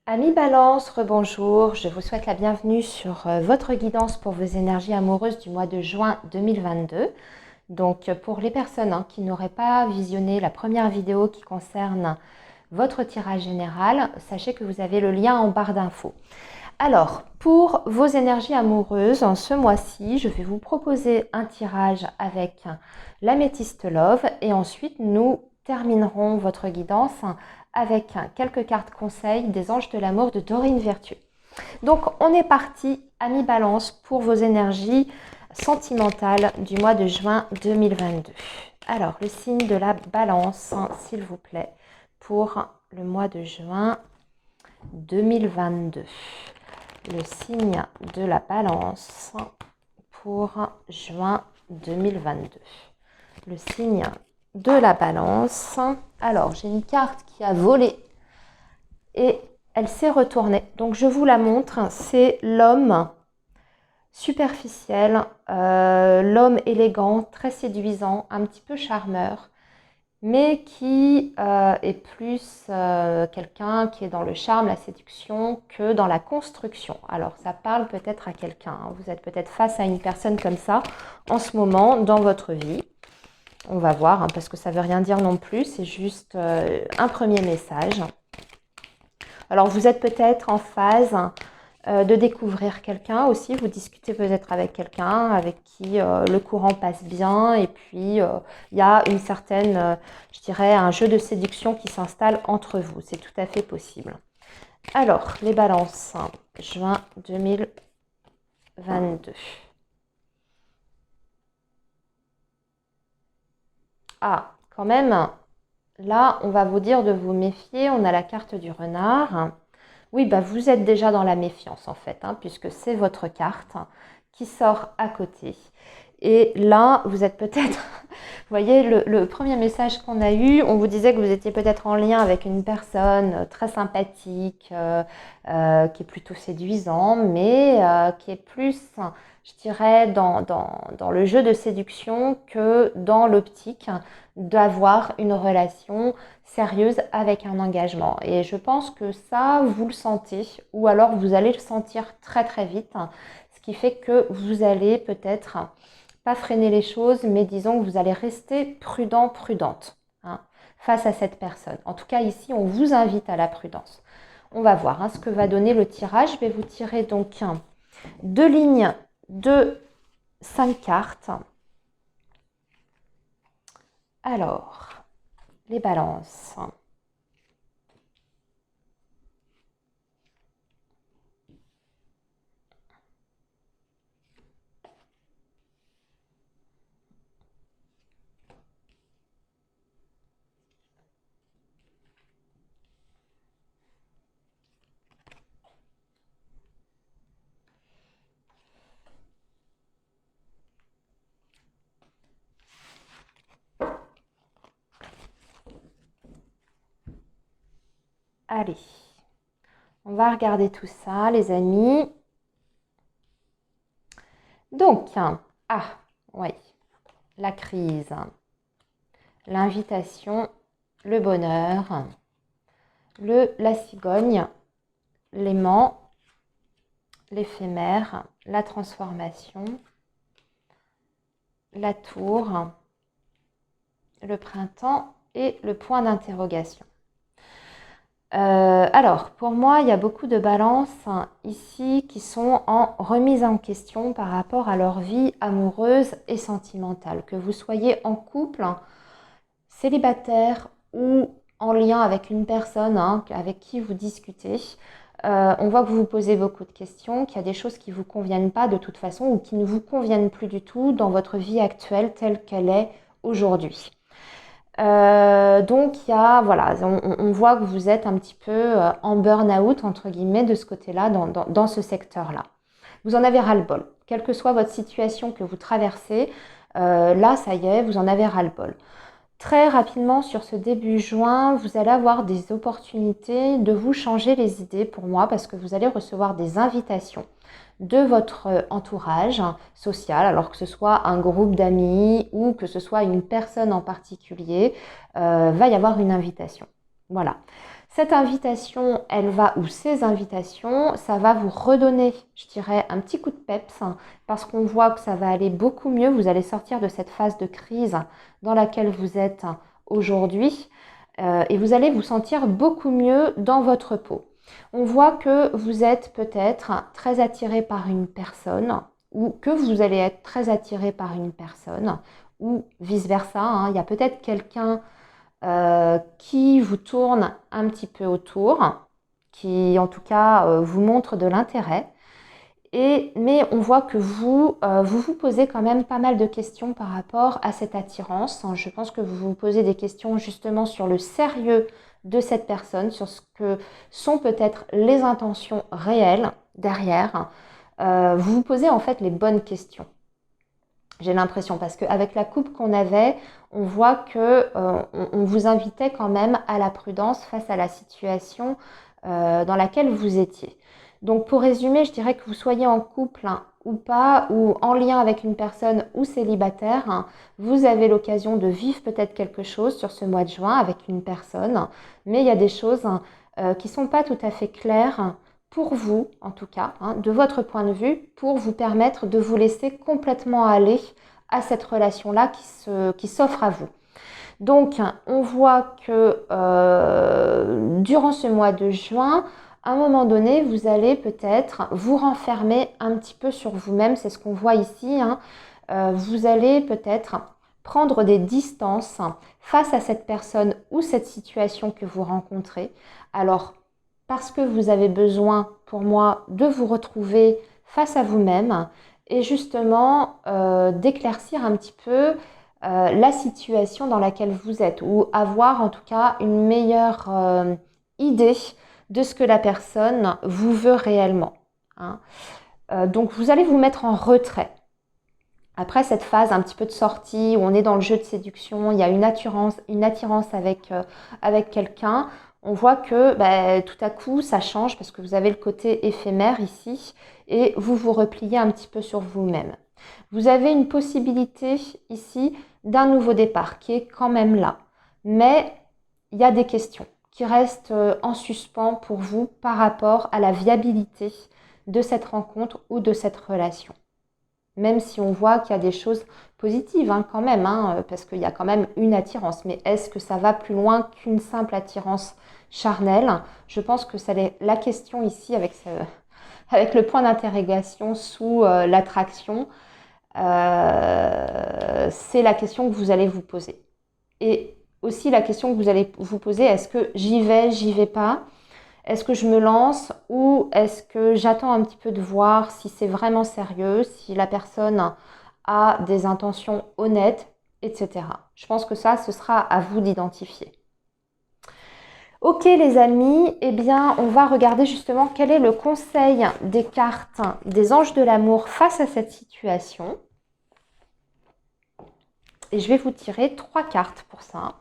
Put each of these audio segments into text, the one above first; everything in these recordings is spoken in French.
Amis Balance, rebonjour, je vous souhaite la bienvenue sur votre guidance pour vos énergies amoureuses du mois de juin 2022. Donc pour les personnes qui n'auraient pas visionné la première vidéo qui concerne votre tirage général, sachez que vous avez le lien en barre d'infos. Alors, pour vos énergies amoureuses, en ce mois-ci, je vais vous proposer un tirage avec l'améthyste Love et ensuite nous terminerons votre guidance avec quelques cartes conseils des anges de l'amour de Dorine Vertueux. Donc, on est parti, amis Balance, pour vos énergies sentimentales du mois de juin 2022. Alors, le signe de la Balance, s'il vous plaît, pour le mois de juin 2022. Le signe de la Balance pour juin 2022. Le signe de la Balance. Alors, j'ai une carte qui a volé et elle s'est retournée. Donc, je vous la montre. C'est l'homme superficiel, l'homme élégant, très séduisant, un petit peu charmeur, mais qui est plus quelqu'un qui est dans le charme, la séduction, que dans la construction. Alors, ça parle peut-être à quelqu'un. Vous êtes peut-être face à une personne comme ça en ce moment dans votre vie. On va voir, parce que ça ne veut rien dire non plus. C'est juste un premier message. Alors, vous êtes peut-être en phase de découvrir quelqu'un aussi. Vous discutez peut-être avec quelqu'un avec qui le courant passe bien et puis il y a une certaine, je dirais, un jeu de séduction qui s'installe entre vous. C'est tout à fait possible. Alors, les balances, juin 2022. Ah, quand même, là, on va vous dire de vous méfier. On a la carte du renard. Oui, vous êtes déjà dans la méfiance en fait, puisque c'est votre carte qui sort à côté. Et là, vous êtes peut-être, vous voyez, le premier message qu'on a eu, on vous disait que vous étiez peut-être en lien avec une personne très sympathique, qui est plutôt séduisant, mais qui est plus, je dirais, dans le jeu de séduction que dans l'optique d'avoir une relation sérieuse avec un engagement. Et je pense que ça, vous le sentez, ou alors vous allez le sentir très très vite, ce qui fait que vous allez peut-être pas freiner les choses, mais disons que vous allez rester prudent, prudente face à cette personne. En tout cas, ici, on vous invite à la prudence. On va voir ce que va donner le tirage. Je vais vous tirer donc deux lignes de 5 cartes. Alors, les balances. Allez, on va regarder tout ça, les amis. Donc, oui, la crise, l'invitation, le bonheur, la cigogne, l'aimant, l'éphémère, la transformation, la tour, le printemps et le point d'interrogation. Alors, pour moi, il y a beaucoup de balances ici qui sont en remise en question par rapport à leur vie amoureuse et sentimentale. Que vous soyez en couple, célibataire ou en lien avec une personne avec qui vous discutez, on voit que vous vous posez beaucoup de questions, qu'il y a des choses qui ne vous conviennent pas de toute façon ou qui ne vous conviennent plus du tout dans votre vie actuelle telle qu'elle est aujourd'hui. Donc, voilà, on voit que vous êtes un petit peu en burn-out, entre guillemets, de ce côté-là, dans ce secteur-là. Vous en avez ras-le-bol. Quelle que soit votre situation que vous traversez, là, ça y est, vous en avez ras-le-bol. Très rapidement, sur ce début juin, vous allez avoir des opportunités de vous changer les idées pour moi parce que vous allez recevoir des invitations de votre entourage social, alors que ce soit un groupe d'amis ou que ce soit une personne en particulier, va y avoir une invitation. Voilà. Cette invitation, elle va, ou ces invitations, ça va vous redonner, je dirais, un petit coup de peps parce qu'on voit que ça va aller beaucoup mieux. Vous allez sortir de cette phase de crise dans laquelle vous êtes aujourd'hui et vous allez vous sentir beaucoup mieux dans votre peau. On voit que vous êtes peut-être très attiré par une personne ou que vous allez être très attiré par une personne ou vice-versa. Hein. Il y a peut-être quelqu'un qui vous tourne un petit peu autour, qui en tout cas vous montre de l'intérêt. Mais on voit que vous posez quand même pas mal de questions par rapport à cette attirance. Je pense que vous vous posez des questions justement sur le sérieux de cette personne, sur ce que sont peut-être les intentions réelles derrière. Vous vous posez en fait les bonnes questions. J'ai l'impression, parce qu'avec la coupe qu'on avait, on voit que on vous invitait quand même à la prudence face à la situation dans laquelle vous étiez. Donc pour résumer, je dirais que vous soyez en couple ou pas, ou en lien avec une personne ou célibataire, vous avez l'occasion de vivre peut-être quelque chose sur ce mois de juin avec une personne, mais il y a des choses qui ne sont pas tout à fait claires pour vous, en tout cas, de votre point de vue, pour vous permettre de vous laisser complètement aller à cette relation-là qui s'offre à vous. Donc, on voit que durant ce mois de juin, à un moment donné, vous allez peut-être vous renfermer un petit peu sur vous-même. C'est ce qu'on voit ici. Vous allez peut-être prendre des distances face à cette personne ou cette situation que vous rencontrez. Alors, parce que vous avez besoin, pour moi, de vous retrouver face à vous-même et justement d'éclaircir un petit peu la situation dans laquelle vous êtes ou avoir en tout cas une meilleure idée de ce que la personne vous veut réellement. Hein. Donc vous allez vous mettre en retrait. Après cette phase un petit peu de sortie où on est dans le jeu de séduction, il y a une attirance avec quelqu'un, on voit que tout à coup ça change parce que vous avez le côté éphémère ici et vous vous repliez un petit peu sur vous-même. Vous avez une possibilité ici d'un nouveau départ qui est quand même là. Mais il y a des questions qui restent en suspens pour vous par rapport à la viabilité de cette rencontre ou de cette relation. Même si on voit qu'il y a des choses positives quand même, parce qu'il y a quand même une attirance. Mais est-ce que ça va plus loin qu'une simple attirance charnelle? Je pense que c'est la question ici avec le point d'interrogation sous l'attraction. C'est la question que vous allez vous poser. Et aussi la question que vous allez vous poser, est-ce que j'y vais pas? Est-ce que je me lance ou est-ce que j'attends un petit peu de voir si c'est vraiment sérieux, si la personne a des intentions honnêtes, etc. Je pense que ça, ce sera à vous d'identifier. Ok les amis, eh bien on va regarder justement quel est le conseil des cartes des anges de l'amour face à cette situation. Et je vais vous tirer 3 cartes pour ça.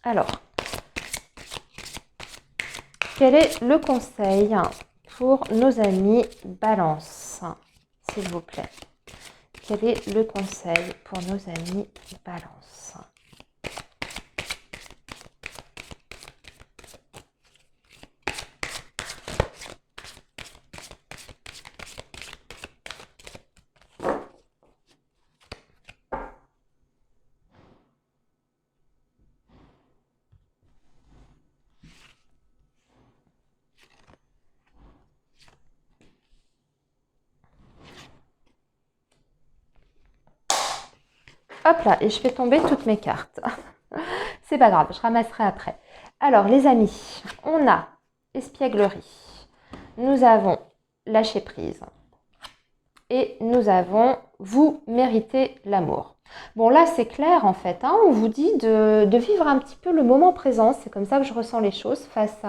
Alors, quel est le conseil pour nos amis Balance, s'il vous plaît? Quel est le conseil pour nos amis Balance? Hop là, et je fais tomber toutes mes cartes. C'est pas grave, je ramasserai après. Alors les amis, on a espièglerie, nous avons lâcher prise et nous avons vous méritez l'amour. Bon là c'est clair en fait, on vous dit de vivre un petit peu le moment présent, c'est comme ça que je ressens les choses face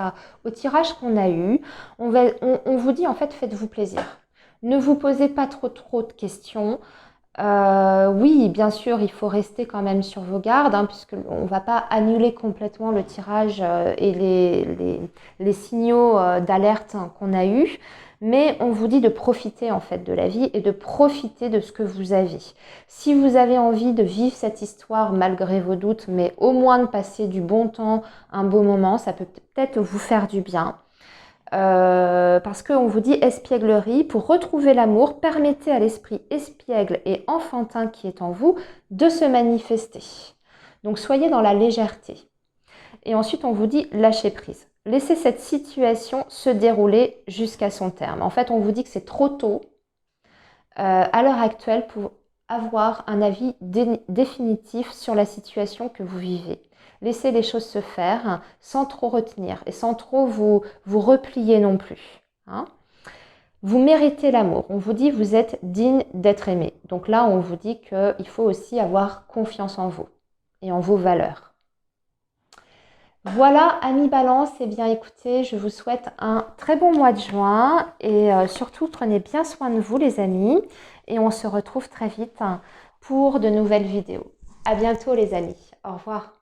au tirage qu'on a eu. On vous dit en fait faites-vous plaisir. Ne vous posez pas trop de questions. Oui, bien sûr, il faut rester quand même sur vos gardes, puisqu'on ne va pas annuler complètement le tirage et les signaux d'alerte qu'on a eus. Mais on vous dit de profiter en fait de la vie et de profiter de ce que vous avez. Si vous avez envie de vivre cette histoire malgré vos doutes, mais au moins de passer du bon temps, un beau moment, ça peut peut-être vous faire du bien. Parce qu'on vous dit espièglerie, pour retrouver l'amour, permettez à l'esprit espiègle et enfantin qui est en vous de se manifester. Donc soyez dans la légèreté. Et ensuite on vous dit lâcher prise. Laissez cette situation se dérouler jusqu'à son terme. En fait, on vous dit que c'est trop tôt à l'heure actuelle pour avoir un avis définitif sur la situation que vous vivez. Laissez les choses se faire sans trop retenir et sans trop vous replier non plus. Hein. Vous méritez l'amour. On vous dit que vous êtes digne d'être aimé. Donc là, on vous dit qu'il faut aussi avoir confiance en vous et en vos valeurs. Voilà, amis Balance, eh bien écoutez, je vous souhaite un très bon mois de juin et surtout prenez bien soin de vous les amis et on se retrouve très vite pour de nouvelles vidéos. À bientôt les amis, au revoir.